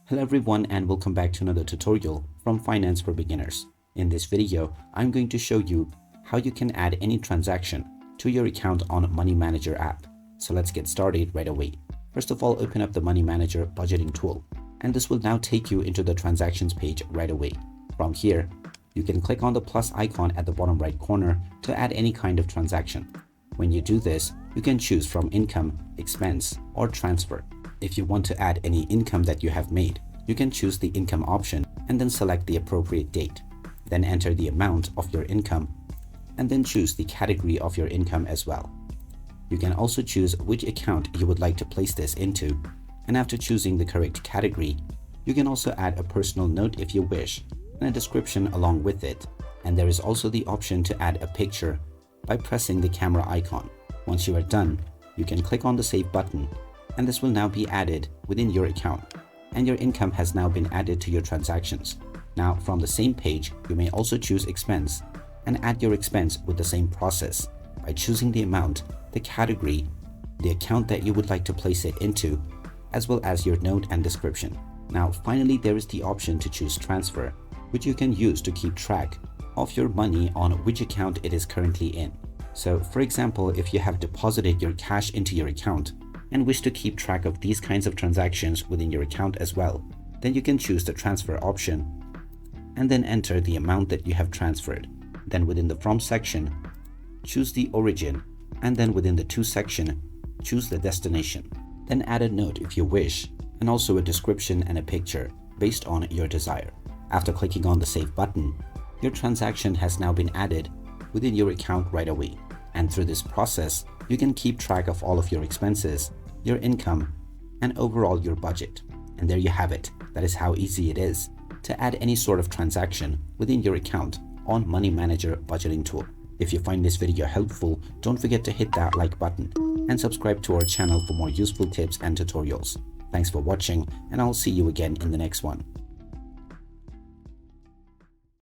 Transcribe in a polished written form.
Hello everyone and welcome back to another tutorial from Finance for Beginners. In this video, I'm going to show you how you can add any transaction to your account on Money Manager app. So let's get started right away. First of all, open up the Money Manager budgeting tool, and this will now take you into the transactions page right away. From here, you can click on the plus icon at the bottom right corner to add any kind of transaction. When you do this, you can choose from income, expense, or transfer. If you want to add any income that you have made, you can choose the income option and then select the appropriate date. Then enter the amount of your income and then choose the category of your income as well. You can also choose which account you would like to place this into, and after choosing the correct category, you can also add a personal note if you wish and a description along with it. And there is also the option to add a picture by pressing the camera icon. Once you are done, you can click on the save button, and this will now be added within your account, and your income has now been added to your transactions. Now from the same page, you may also choose expense and add your expense with the same process by choosing the amount, the category, the account that you would like to place it into, as well as your note and description. Now finally, there is the option to choose transfer, which you can use to keep track of your money on which account it is currently in. So for example, if you have deposited your cash into your account and wish to keep track of these kinds of transactions within your account as well, then you can choose the transfer option and then enter the amount that you have transferred. Then within the from section, choose the origin, and then within the to section, choose the destination. Then add a note if you wish, and also a description and a picture based on your desire. After clicking on the save button, your transaction has now been added within your account right away. And through this process, you can keep track of all of your expenses, your income, and overall your budget. And there you have it. That is how easy it is to add any sort of transaction within your account on Money Manager budgeting tool. If you find this video helpful, don't forget to hit that like button and subscribe to our channel for more useful tips and tutorials. Thanks for watching, and I'll see you again in the next one.